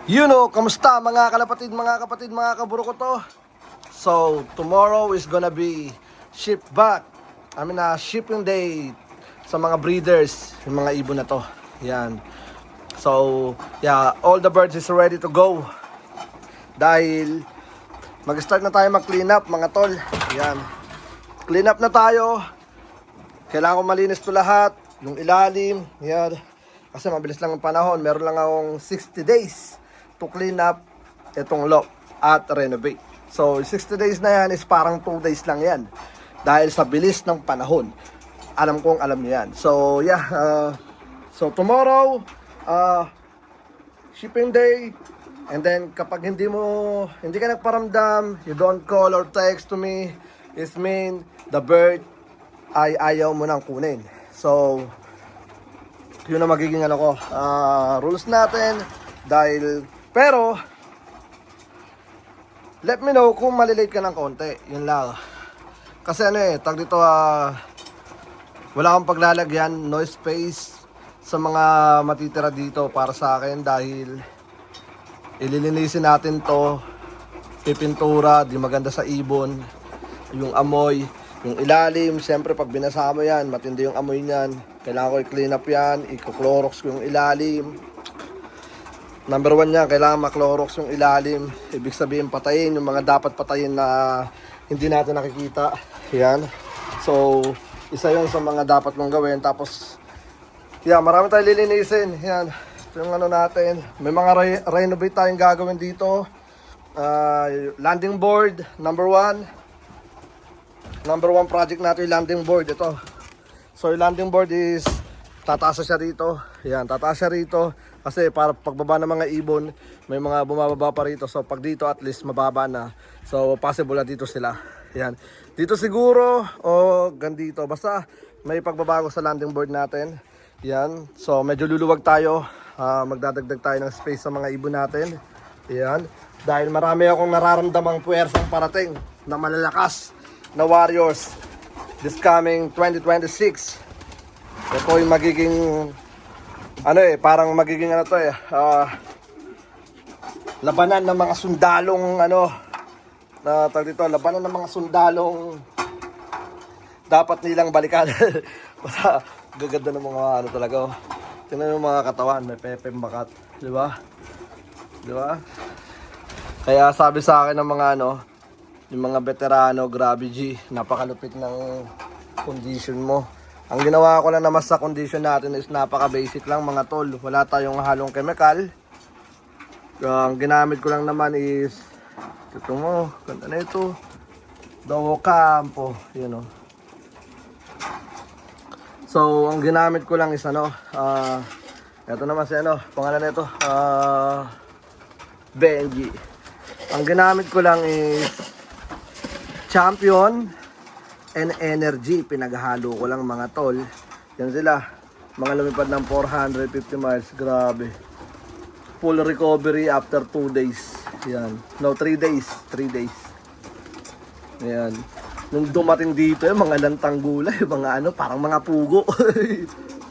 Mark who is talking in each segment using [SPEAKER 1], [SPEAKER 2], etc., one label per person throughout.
[SPEAKER 1] Kamusta mga kalapatid, mga kapatid, mga kaburo ko to? So, tomorrow is gonna be ship back. Shipping day sa mga breeders, yung mga ibon na to. Yan. So, yeah, all the birds is ready to go. Dahil mag-start na tayo mag-clean up, mga tol. Yan. Clean up na tayo. Kailangan ko malinis to lahat. Yung ilalim, yan. Kasi mabilis lang ang panahon. Meron lang akong 60 days to clean up itong lock at renovate. So, 60 days na yan is parang 2 days lang yan. Dahil sa bilis ng panahon. Alam kong alam niyo yan. So, yeah. So, tomorrow, shipping day. And then, kapag hindi ka nagparamdam, you don't call or text to me, it mean the bird ay ayaw mo nang kunin. So, yun ang magiging rules natin. Pero, let me know kung malilate ka ng konti. Yun lang. Kasi wala akong paglalagyan, no space sa mga matitira dito para sa akin dahil ililinisin natin to, pipintura, di maganda sa ibon, yung amoy, yung ilalim, siyempre pag binasa mo yan, matindi yung amoy niyan, kailangan ko i-clean up yan, i-clorox ko yung ilalim. Number 1 yan, kailangan ma-clorox yung ilalim, ibig sabihin patayin yung mga dapat patayin na hindi natin nakikita, yan. So, isa yun sa mga dapat mong gawin, tapos yeah, marami tayong lilinisin. Yan. Ito yung natin. May mga renovate tayong gagawin dito. Landing board, number 1. Number 1 project natin yung landing board. Ito. So, yung landing board is tataas siya rito. Yan, tataas siya rito. Kasi para pagbaba ng mga ibon, may mga bumababa pa rito. So, pag dito at least mababa na. So, possible na dito sila. Yan. Dito siguro o gandito. Basta may pagbabago sa landing board natin. Yan. So, medyo luluwag tayo. Magdadagdag tayo ng space sa mga ibon natin. Yan. Dahil marami akong nararamdamang puwersang parating na malalakas na warriors this coming 2026. Ito yung magiging parang magiging labanan ng mga sundalong labanan ng mga sundalong dapat nilang balikan. Basta gaganda ng mga talaga. Tingnan yung mga katawan, may pepe bakat, di ba? Di ba? Kaya sabi sa akin ng mga yung mga veterano, grabe G, napakalupit ng condition mo. Ang ginawa ko lang naman sa condition natin is napaka-basic lang mga tol. Wala tayong halong chemical. Ang ginamit ko lang naman is ito mo, ganda na ito. Dawo Campo, yun o. So, ang ginamit ko lang is ito naman si pangalan na ito, Benji. Ang ginamit ko lang is Champion and Energy. Pinaghalo ko lang mga tol. Yan sila. Mga lumipad ng 450 miles. Grabe. Full recovery after 2 days. Yan. No, 3 days. 3 days. Yan. Nung dumating dito, mga lantang gulay, mga parang mga pugo.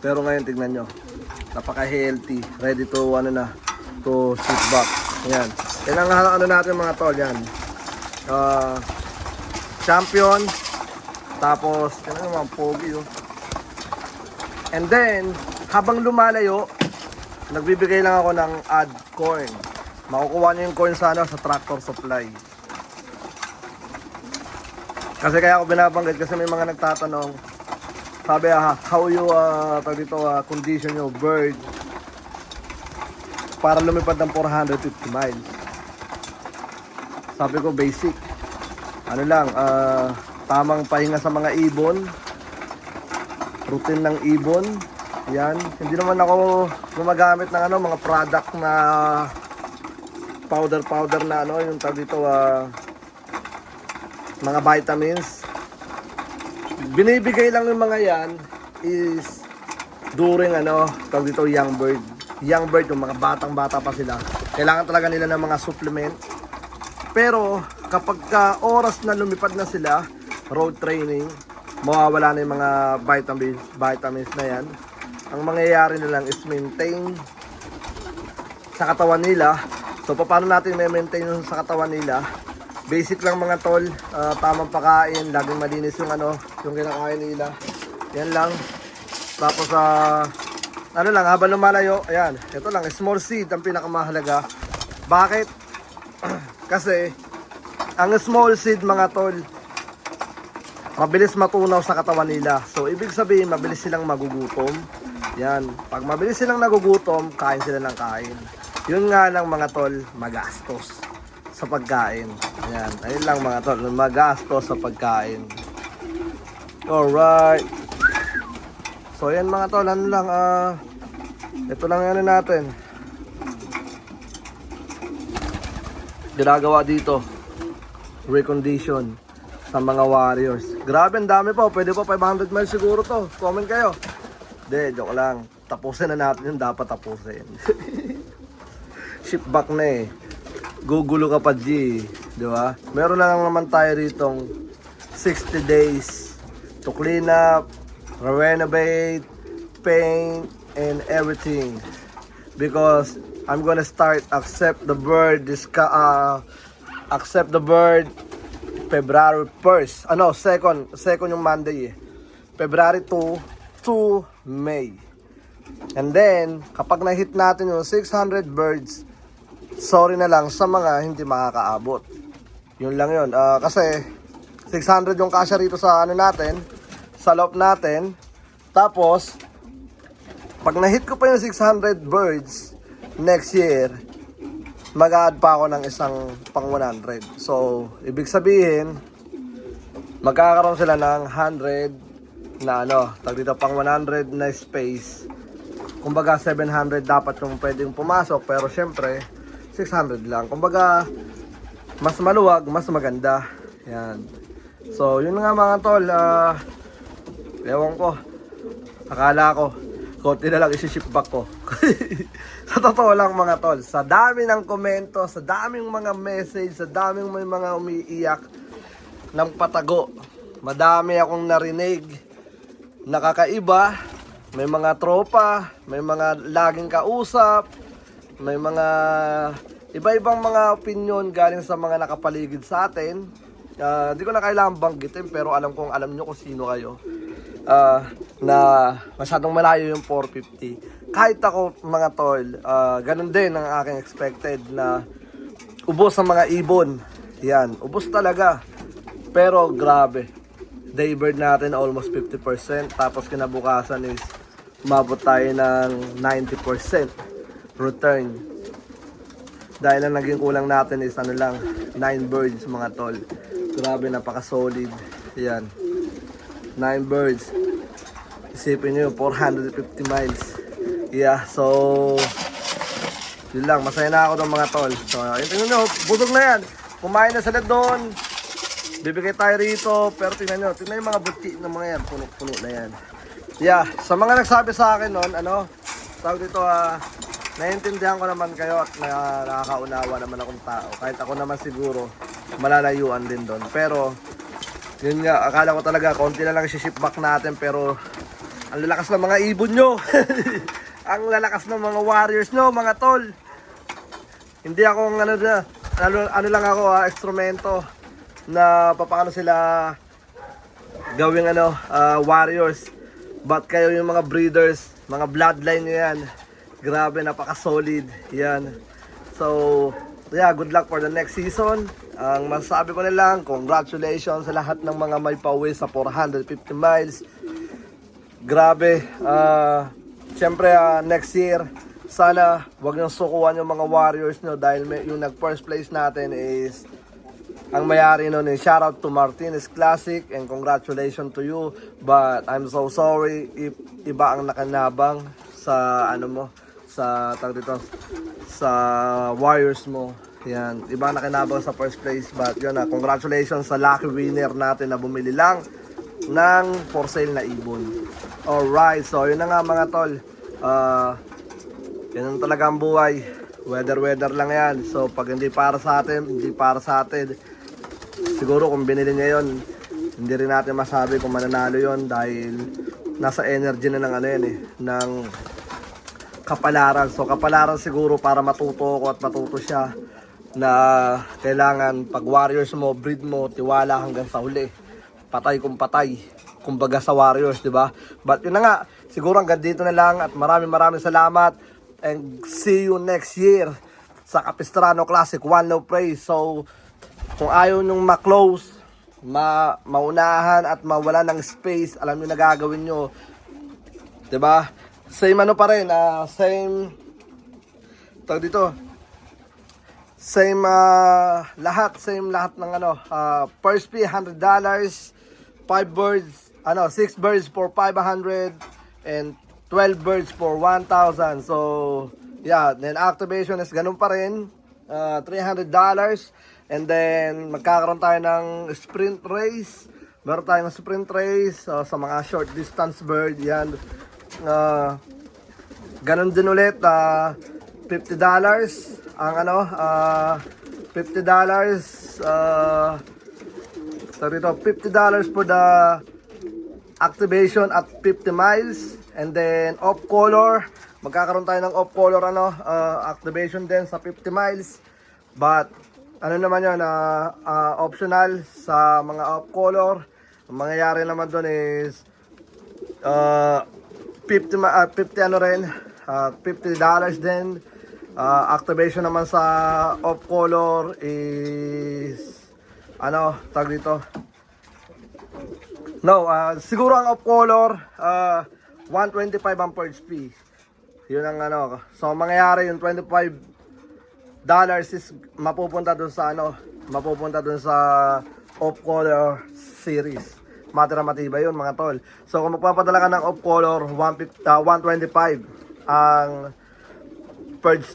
[SPEAKER 1] Pero ngayon, tignan nyo. Napaka-healthy. Ready to, to sit back. Yan. Yan ang natin mga tol. Yan. Champion. Tapos, yan ang mga pogi. And then, habang lumalayo, nagbibigay lang ako ng add corn. Makukuha nyo yung corn sa tractor supply. Kasi kaya ako binabanggit kasi may mga nagtatanong, sabi how you condition your bird para lumipad ng 450 miles. Sabi ko basic. Tamang pahinga sa mga ibon, routine ng ibon. Yan, hindi naman ako gumagamit ng mga product na powder na yung tawag dito mga vitamins. Binibigay lang yung mga yan is during tawag dito young bird, yung mga batang-bata pa sila. Kailangan talaga nila ng mga supplement. Pero kapag oras na lumipad na sila, road training, mawawala na yung mga vitamins na yan. Ang mangyayari na lang is maintain sa katawan nila So paano natin i-maintain yung sa katawan nila? Basic lang mga tol, tamang pagkain, laging malinis yung yung kinakain nila. Yan lang. Tapos ano lang, habang lumalayo, ayan, ito lang, small seed ang pinakamahalaga. Bakit? Kasi ang small seed mga tol, mabilis matunaw sa katawan nila. So ibig sabihin, mabilis silang magugutom. Yan, pag mabilis silang nagugutom, kain sila ng kain. Yun nga lang mga tol, magastos sa pagkain. Ayan, ayun lang mga tol, magastos sa pagkain. Alright. So ayan mga tol, ano lang, ito lang yan natin. Ginagawa dito, recondition sa mga warriors. Grabe, ang dami po, pwede po 500 miles siguro to. Comment kayo. De, joke lang. Tapusin na natin yung dapat tapusin. Ship back na eh. Gugulo ka pa G, di ba? Meron na lang naman tayo ritong 60 days to clean up, renovate, paint, and everything. Because I'm gonna start accept the bird February 1st. Second yung Monday eh. February 2 to May. And then, kapag na-hit natin yung 600 birds, sorry na lang sa mga hindi makakaabot. Yun lang yun. Kasi 600 yung kasya rito sa natin, sa loob natin. Tapos pag na-hit ko pa yung 600 birds next year, mag-add pa ako ng isang pang 100. So ibig sabihin, magkakaroon sila ng 100 na dito pang 100 na space. Kumbaga 700 dapat yung pwedeng pumasok, pero syempre 600 lang. Kumbaga, mas maluwag, mas maganda. Yan. So, yun nga mga tol. Ewan ko. Akala ko, konti na lang isi-ship back ko. Sa totoo lang mga tol, sa dami ng komento, sa daming mga message, sa daming may mga umiiyak ng patago, madami akong narinig. Nakakaiba. May mga tropa, may mga laging kausap, may mga iba-ibang mga opinion galing sa mga nakapaligid sa atin. Hindi ko na kailangan banggitin, pero alam nyo kung sino kayo. Na masyadong malayo yung 450. Kahit ako mga tol, ganun din ang aking expected na ubos ang mga ibon. Yan, ubos talaga. Pero grabe, daybird natin almost 50%. Tapos kinabukasan is umabot tayo ng 90% return. Dahil ang naging kulang natin is 9 birds mga tol. Grabe, napaka solid. Yan, 9 birds. Isipin nyo, 450 miles. Yeah, so yun lang, masaya na ako ng mga tol. So tingnan nyo, busog na yan. Kumain na sila doon. Bibigay tayo rito. Pero tingnan nyo yung mga butchi ng mga yan. Puno-puno na yan. Yeah, sa mga nagsabi sa akin noon, tawag dito, naiintindihan ko naman kayo at nakakaunawa naman akong tao. Kahit ako naman siguro, malalayuan din doon. Pero, yun nga, akala ko talaga, konti na lang isi-ship back natin. Pero, ang lalakas ng mga ibon nyo. Ang lalakas ng mga warriors nyo, mga tol. Hindi ako, ano lang ako, instrumento na papaano sila gawing warriors. But kayo yung mga breeders, mga bloodline nyo yan. Grabe, napaka-solid. Yan. So, yeah, good luck for the next season. Ang masasabi ko na lang, congratulations sa lahat ng mga may pauwi sa 450 miles. Grabe. Siyempre, next year, sana wag niyong sukuan yung mga warriors nyo dahil yung nag-first place natin is ang mayari nun is shoutout to Martinez Classic and congratulations to you. But I'm so sorry if iba ang nakanabang sa sa warriors mo. Yan, iba nakinabang sa first place. But yun na, congratulations sa lucky winner natin na bumili lang ng for sale na ibon. Alright, so yun na nga mga tol. Yan talaga ang buhay. Weather lang yan. So pag hindi para sa atin, hindi para sa atin. Siguro kung binili niya yun, hindi rin natin masabi kung mananalo yon dahil nasa energy na ng ng kapalaran. So kapalaran siguro para matuto ko at matuto siya na kailangan pag warriors mo, breed mo, tiwala hanggang sa huli. Patay kung patay. Kumbaga sa warriors, di ba? But yun na nga, siguro hanggang dito na lang at maraming salamat and see you next year sa Capistrano Classic One Love Praise. So kung ayaw nyong ma-close, maunahan at mawala ng space, alam nyo na gagawin nyo, diba? Same ano pa rin, same tawag dito, same lahat ng ano, first fee $100, 5 birds, 6 birds for 500 and 12 birds for 1,000. So yeah, then activation is ganun pa rin, $300. And then, magkakaroon tayo ng sprint race. Meron tayong sprint race sa mga short distance bird. Yan. Ganon din ulit. $50 ang $50 $50 for the activation at 50 miles. And then, off color. Magkakaroon tayo ng off color activation din sa 50 miles. But naman yun, optional sa mga off color. Ang mangyayari naman doon is 50 $50 din. Activation naman sa off color is tag dito. Siguro ang off color 125 ang per fee. Yun ang so mangyayari yung $25 is mapupunta dun sa off color series. Matibay yun mga tol. So kung magpapadala ka ng off color, 125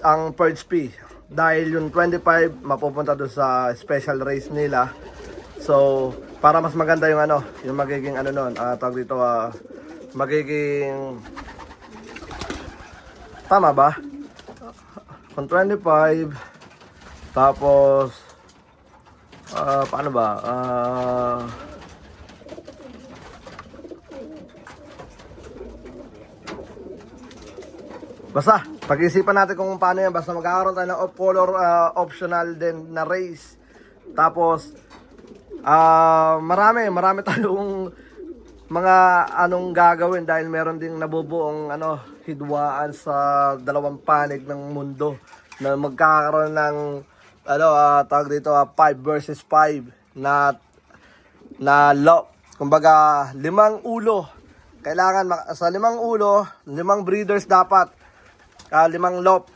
[SPEAKER 1] ang purge fee. Dahil yung 25 mapupunta dun sa special race nila. So para mas maganda yung yung magiging tawag dito, magiging tama ba? Kung 25 tapos paano ba? Basta pag-isipan natin kung paano yan. Basta magkakaroon tayo ng off color optional din na race. Tapos marami tayong mga gagawin dahil meron ding nabubuong hidwaan sa dalawang panig ng mundo na magkakaroon ng tawag dito 5 versus 5 na kumbaga 5 ulo. Kailangan sa 5 ulo, 5 breeders dapat 5 lop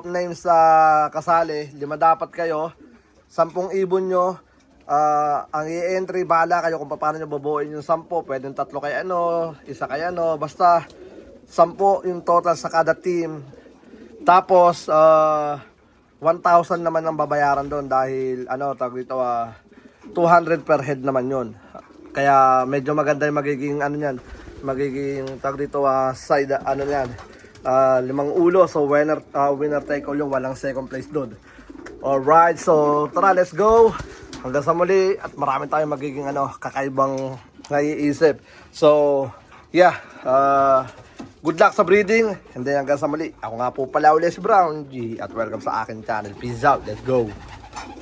[SPEAKER 1] names sa kasali, 5 dapat kayo, 10 ibon nyo. Ang i-entry, bahala kayo kung paano nyo bubuuin yung 10. Pwedeng 3 kay isa kay basta 10 yung total sa kada team. Tapos 1,000 naman ang babayaran doon dahil tawag dito 200 per head naman yun. Kaya medyo maganda yung magiging magiging tawag dito side yan. 5 ulo, so winner take all yung walang second place doon. Alright, so tara, let's go. Hanggang sa muli at marami tayong magiging kakaibang naiisip. So yeah, good luck sa breeding. And then hanggang sa muli, ako nga po pala ulit si Brown G at welcome sa akin channel. Peace out, let's go.